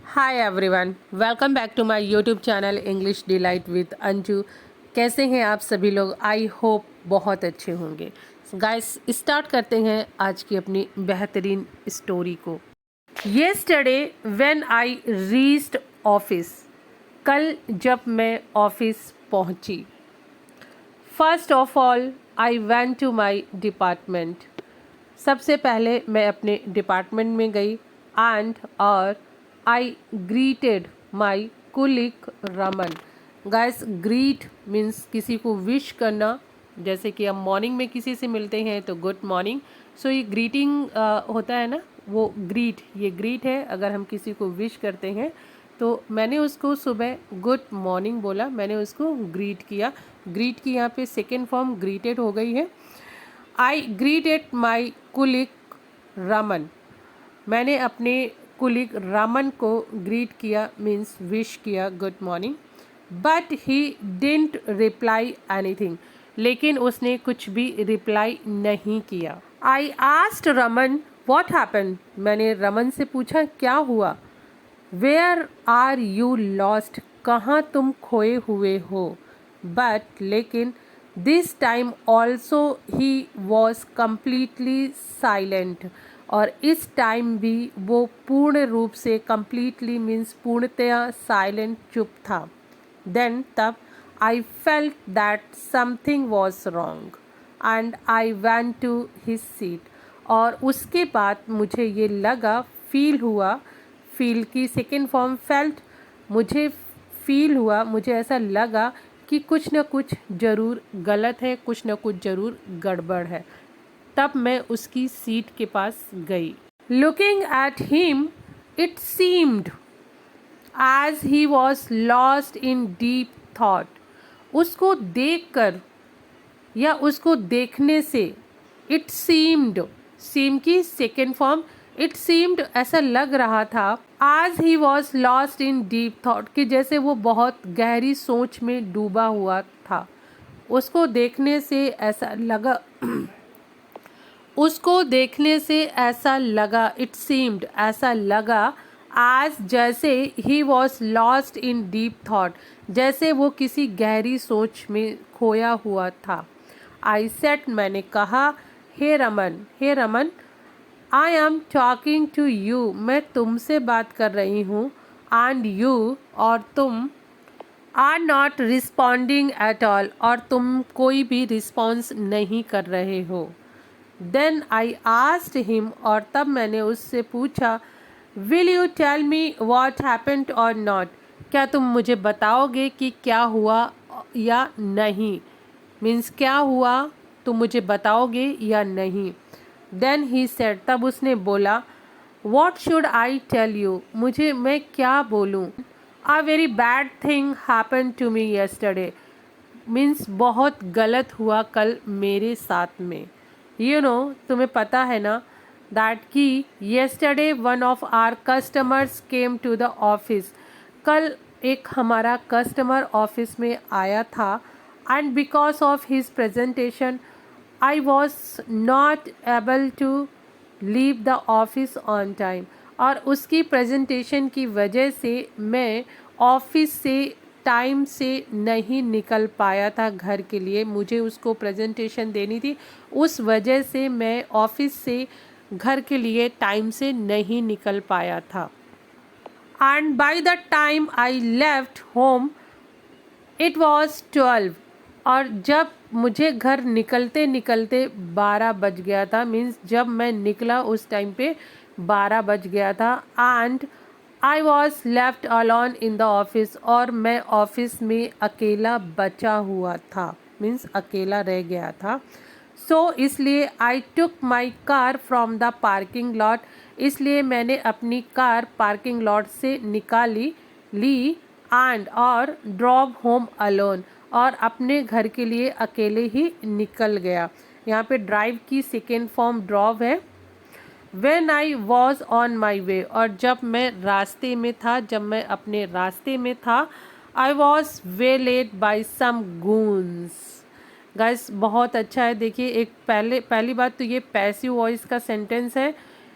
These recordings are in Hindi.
Hi everyone, welcome back to my YouTube channel English Delight with Anju. कैसे हैं आप सभी लोग? आई होप बहुत अच्छे होंगे। गाइस, स्टार्ट करते हैं आज की अपनी बेहतरीन स्टोरी को। Yesterday when I reached office, कल जब मैं ऑफिस पहुंची। First of all I went to my department. सबसे पहले मैं अपने डिपार्टमेंट में गई और I greeted my colleague Raman. Guys, greet means किसी को विश करना। जैसे कि हम मॉर्निंग में किसी से मिलते हैं तो गुड मॉर्निंग। सो ये ग्रीटिंग होता है ना, वो ग्रीट, ये ग्रीट है। अगर हम किसी को विश करते हैं तो मैंने उसको सुबह गुड मॉर्निंग बोला, मैंने उसको ग्रीट किया। ग्रीट की यहाँ पे सेकेंड फॉर्म ग्रीटेड हो गई है। आई ग्रीटेड माई कुलिक रमन। मैंने अपने कुलिक रामन को ग्रीट किया, मीन्स विश किया good morning. But he didn't reply anything, लेकिन उसने कुछ भी रिप्लाई नहीं किया। I asked Raman what happened. मैंने रमन से पूछा क्या हुआ। वेयर आर यू लॉस्ट, कहाँ तुम खोए हुए हो। बट लेकिन this time also he was completely silent, और इस टाइम भी वो पूर्ण रूप से कम्प्लीटली मीन्स पूर्णतया साइलेंट, चुप था। देन तब I felt that something was wrong and I went to his seat. और उसके बाद मुझे ये लगा, फील हुआ, फील की सेकेंड फॉर्म फेल्ट। मुझे फील हुआ, मुझे ऐसा लगा कि कुछ न कुछ ज़रूर गलत है, कुछ न कुछ ज़रूर गड़बड़ है। तब मैं उसकी सीट के पास गई। Looking at him it seemed as he was lost in deep thought. उसको देखकर या उसको देखने से, इट सीम्ड, सीम की सेकेंड फॉर्म, इट सीम्ड, ऐसा लग रहा था, आज ही was lost in deep thought, कि जैसे वो बहुत गहरी सोच में डूबा हुआ था। उसको देखने से ऐसा लगा उसको देखने से ऐसा लगा, इट सीम्ड, ऐसा लगा, आज जैसे ही was lost in deep thought, जैसे वो किसी गहरी सोच में खोया हुआ था। आई सेड, मैंने कहा, hey Raman, hey Raman, I am talking to you, मैं तुमसे बात कर रही हूँ। एंड यू, और तुम, are not responding at all, और तुम कोई भी रिस्पॉन्स नहीं कर रहे हो। देन आई आस्क्ड हिम, और तब मैंने उससे पूछा, will you tell me what happened और नॉट, क्या तुम मुझे बताओगे कि क्या हुआ या नहीं। मीन्स क्या हुआ, तुम मुझे बताओगे या नहीं। देन ही सेड, तब उसने बोला, what should I tell you, मुझे, मैं क्या बोलूँ। A very bad thing happen to me yesterday, means बहुत गलत हुआ कल मेरे साथ में। तुम्हें पता है ना दैट कि yesterday one of our customers came to the office, कल एक हमारा कस्टमर ऑफिस में आया था। And because of his presentation I was not able to leave the office on time, और उसकी प्रेजेंटेशन की वजह से मैं ऑफिस से टाइम से नहीं निकल पाया था घर के लिए। मुझे उसको प्रेजेंटेशन देनी थी, उस वजह से मैं ऑफिस से घर के लिए टाइम से नहीं निकल पाया था। And by the time I left home it was 12, और जब मुझे घर निकलते निकलते 12 बज गया था। मीन्स जब मैं निकला उस टाइम पे 12 बज गया था। And I was left alone in the office, और मैं ऑफिस में अकेला बचा हुआ था, मीन्स अकेला रह गया था। सो इसलिए I took my car from the parking lot, इसलिए मैंने अपनी कार पार्किंग लॉट से निकाली ली। एंड और ड्रॉप होम अलोन, और अपने घर के लिए अकेले ही निकल गया। यहाँ पे ड्राइव की सेकेंड फॉर्म ड्रॉप है। When I was on my way, और जब मैं रास्ते में था, जब मैं अपने रास्ते में था, I was waylaid by some goons। Guys, बहुत अच्छा है। देखिए, एक पहली बात तो ये पैसिव वॉइस का सेंटेंस है।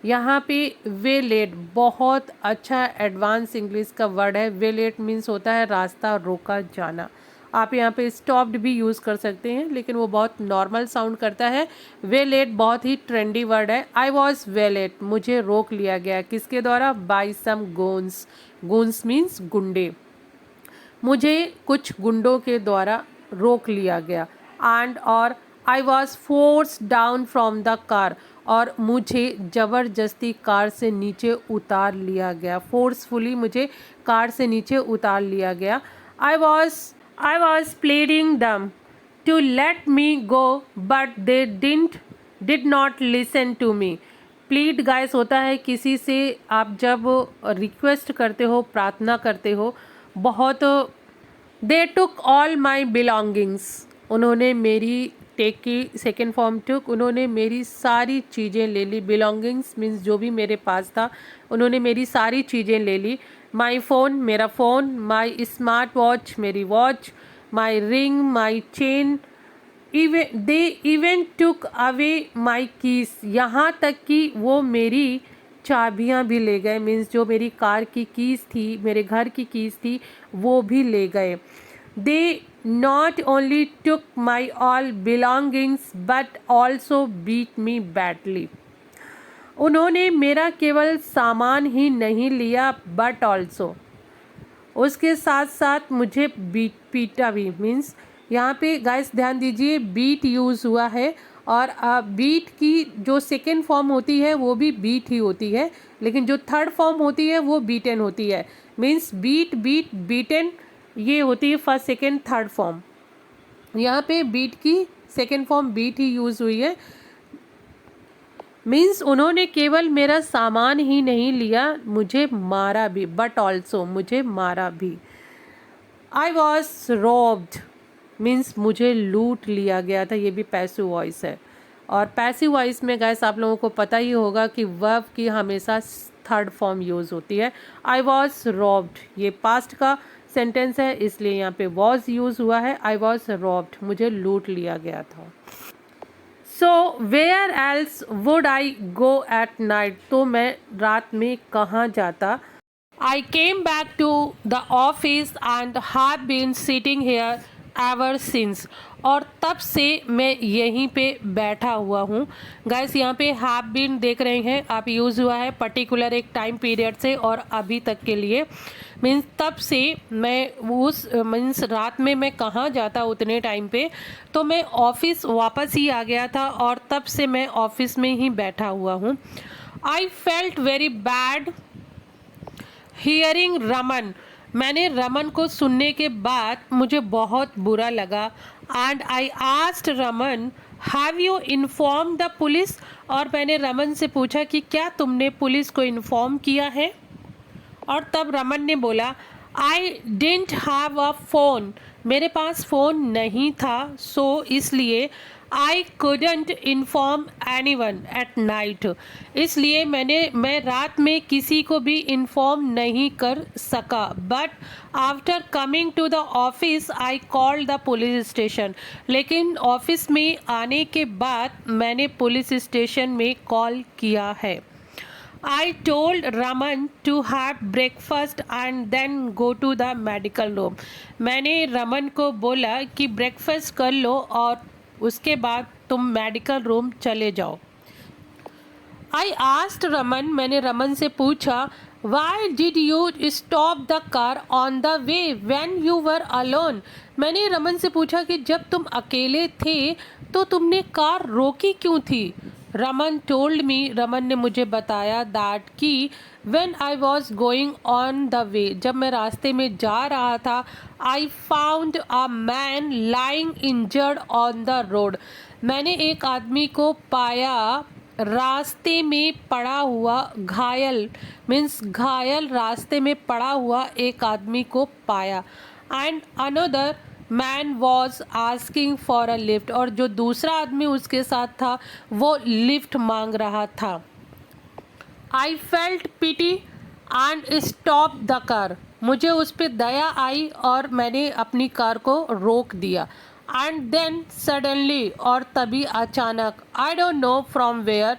यहाँ पे वे लेट बहुत अच्छा एडवांस इंग्लिश का वर्ड है। वे लेट मीन्स होता है रास्ता रोका जाना। आप यहाँ पे स्टॉप्ड भी यूज़ कर सकते हैं, लेकिन वो बहुत नॉर्मल साउंड करता है। वे लेट बहुत ही ट्रेंडी वर्ड है। आई वॉज वे लेट, मुझे रोक लिया गया। किसके द्वारा? बाय सम गोन्स। गोन्स मीन्स गुंडे। मुझे कुछ गुंडों के द्वारा रोक लिया गया। एंड और I was force down from the car, और मुझे ज़बरदस्ती कार से नीचे उतार लिया गया। फोर्सफुली मुझे कार से नीचे उतार लिया गया। I was pleading them to let me go but they did not listen to me. Plead guys होता है किसी से आप जब रिक्वेस्ट करते हो, प्रार्थना करते हो बहुत। दे टुक ऑल माई बिलोंगिंग्स, उन्होंने मेरी टेक की सेकेंड फॉर्म टुक, उन्होंने मेरी सारी चीज़ें ले ली। बिलोंगिंग्स मीन्स जो भी मेरे पास था, उन्होंने मेरी सारी चीज़ें ले ली। माई फ़ोन, मेरा फ़ोन, माई स्मार्ट वॉच, मेरी watch, my ring, my chain, they even took away my keys, यहाँ तक कि वो मेरी चाबियाँ भी ले गए। मीन्स जो मेरी कार की कीज़ थी, मेरे घर की कीज़ थी, वो भी ले गए। They not only took my all belongings but also beat me badly, उन्होंने मेरा केवल सामान ही नहीं लिया बट ऑल्सो, उसके साथ साथ मुझे पीटा भी। मीन्स यहाँ पे गाइस ध्यान दीजिए, बीट यूज़ हुआ है, और बीट की जो सेकेंड फॉर्म होती है वो भी बीट ही होती है, लेकिन जो थर्ड फॉर्म होती है वो बीटन होती है। मीन्स बीट, बीट, बीटन, ये होती है फर्स्ट सेकेंड थर्ड फॉर्म। यहाँ पे बीट की सेकेंड फॉर्म बीट ही यूज़ हुई है। मीन्स उन्होंने केवल मेरा सामान ही नहीं लिया, मुझे मारा भी, बट ऑल्सो मुझे मारा भी। आई वॉज रोब्ड मीन्स मुझे लूट लिया गया था। ये भी पैसिव वॉइस है, और पैसिव वॉइस में गैस आप लोगों को पता ही होगा कि वर्ब की हमेशा थर्ड फॉर्म यूज़ होती है। आई वॉज रोब्ड, ये पास्ट का सेंटेंस है, इसलिए यहाँ पे वॉज यूज़ हुआ है। आई वॉज रोब्ड, मुझे लूट लिया गया था। So where else would I go at night, तो मैं रात में कहाँ जाता। I came back to the office and have been sitting here ever since, और तब से मैं यहीं पे बैठा हुआ हूँ। गाइस यहाँ पे हैव बीन देख रहे हैं आप, यूज़ हुआ है पर्टिकुलर एक टाइम पीरियड से और अभी तक के लिए। मीन्स तब से मैं उस मीन्स रात में मैं कहाँ जाता उतने टाइम पे, तो मैं ऑफिस वापस ही आ गया था, और तब से मैं ऑफिस में ही बैठा हुआ हूँ। I felt very bad hearing Raman, मैंने रमन को सुनने के बाद मुझे बहुत बुरा लगा। And I asked Raman have you inform the police, और मैंने रमन से पूछा कि क्या तुमने पुलिस को इन्फॉर्म किया है। और तब रमन ने बोला I didn't have a phone, मेरे पास फ़ोन नहीं था, सो इसलिए I couldn't inform anyone at night, इसलिए मैं रात में किसी को भी इन्फॉर्म नहीं कर सका। But after coming to the office I called the police station, लेकिन ऑफिस में आने के बाद मैंने पुलिस स्टेशन में कॉल किया है। I told Raman to have breakfast and then go to the medical room. मैंने रमन को बोला कि ब्रेकफास्ट कर लो और उसके बाद तुम मेडिकल रूम चले जाओ। I asked रमन, मैंने रमन से पूछा Why did you stop the car on the way when you were alone? मैंने रमन से पूछा कि जब तुम अकेले थे तो तुमने कार रोकी क्यों थी। रमन टोल्ड मी, रमन ने मुझे बताया दैट कि when I was going on the way, जब मैं रास्ते में जा रहा था, I found a man lying injured on the road, मैंने एक आदमी को पाया रास्ते में पड़ा हुआ, घायल मीन्स घायल रास्ते में पड़ा हुआ एक आदमी को पाया। And another man was asking for a lift, और जो दूसरा आदमी उसके साथ था वो लिफ्ट मांग रहा था। I felt pity and stop the car, मुझे उस पर दया आई और मैंने अपनी कार को रोक दिया। एंड देन सडनली, और तभी अचानक, I don't know from where,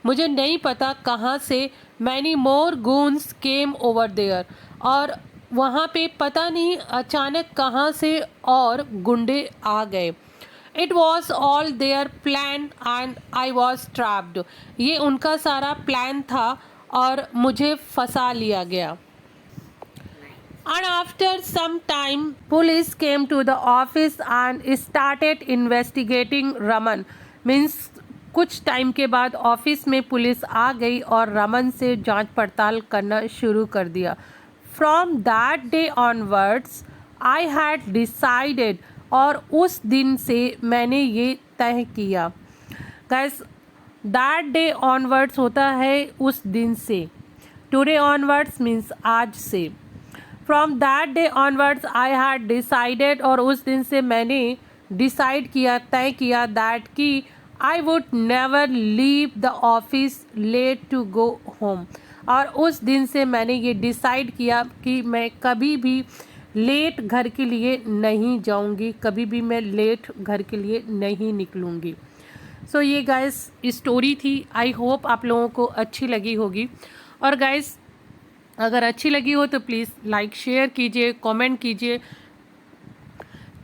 मुझे नहीं पता कहाँ से many more goons came over there, और वहाँ पे पता नहीं अचानक कहाँ से और गुंडे आ गए। It was all their plan and I was trapped, ये उनका सारा प्लान था और मुझे फंसा लिया गया। And after some time, police came to the office and started investigating Raman. Means कुछ टाइम के बाद ऑफिस में पुलिस आ गई और रमन से जांच पड़ताल करना शुरू कर दिया। From that day onwards, I had decided, और उस दिन से मैंने ये तय किया। Guys, that day onwards होता है उस दिन से। Today onwards means आज से। From that day onwards I had decided, और उस दिन से मैंने डिसाइड किया, तय किया that कि I would never leave the office late to go home, और उस दिन से मैंने ये डिसाइड किया कि मैं कभी भी लेट घर के लिए नहीं जाऊंगी, कभी भी मैं लेट घर के लिए नहीं निकलूंगी। सो ये गाइस स्टोरी थी। आई होप आप लोगों को अच्छी लगी होगी, और गाइस अगर अच्छी लगी हो तो प्लीज़ लाइक शेयर कीजिए, कमेंट कीजिए,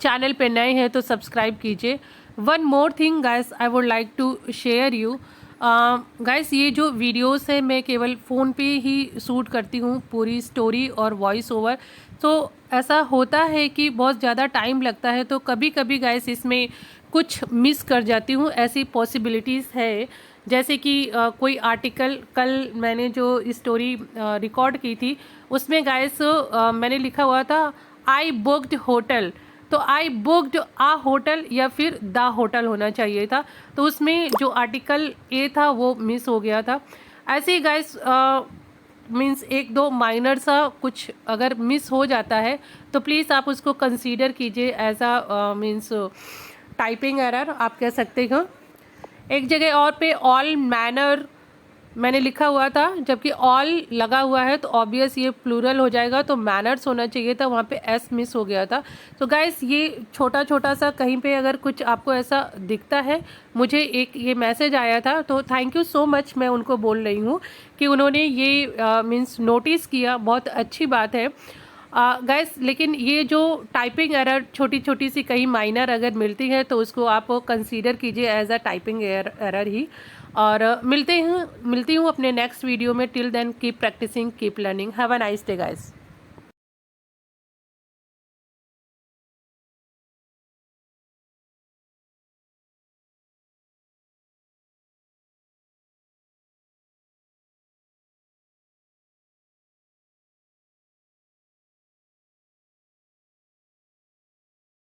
चैनल पे नए हैं तो सब्सक्राइब कीजिए। One more thing guys, I would like to share you guys, ये जो वीडियोस है मैं केवल फ़ोन पे ही शूट करती हूँ, पूरी स्टोरी और वॉइस ओवर। तो ऐसा होता है कि बहुत ज़्यादा टाइम लगता है, तो कभी कभी गाइस इसमें कुछ मिस कर जाती हूँ, ऐसी पॉसिबिलिटीज़ है। जैसे कि कोई आर्टिकल कल मैंने जो स्टोरी रिकॉर्ड की थी उसमें गाइस मैंने लिखा हुआ था आई बुक्ड होटल, तो आई बुक्ड आ होटल या फिर द होटल होना चाहिए था, तो उसमें जो आर्टिकल ए था वो मिस हो गया था। ऐसे ही गाइस मीन्स एक दो माइनर सा कुछ अगर मिस हो जाता है तो प्लीज़ आप उसको कंसीडर कीजिए as a means typing error आप कह सकते हो। एक जगह और पे ऑल मैनर मैंने लिखा हुआ था, जबकि ऑल लगा हुआ है तो ऑब्वियस ये प्लूरल हो जाएगा, तो मैनर्स होना चाहिए था, वहाँ पे एस मिस हो गया था। तो गाइस ये छोटा छोटा सा कहीं पे अगर कुछ आपको ऐसा दिखता है, मुझे एक ये मैसेज आया था, तो थैंक यू सो मच मैं उनको बोल रही हूँ कि उन्होंने ये मीन्स नोटिस किया, बहुत अच्छी बात है गाइस। लेकिन ये जो टाइपिंग एरर छोटी छोटी सी कहीं माइनर अगर मिलती है तो उसको आप कंसीडर कीजिए एज अ टाइपिंग एरर ही। और मिलती हूँ अपने नेक्स्ट वीडियो में। Till then keep practising, keep learning. Have a nice day guys.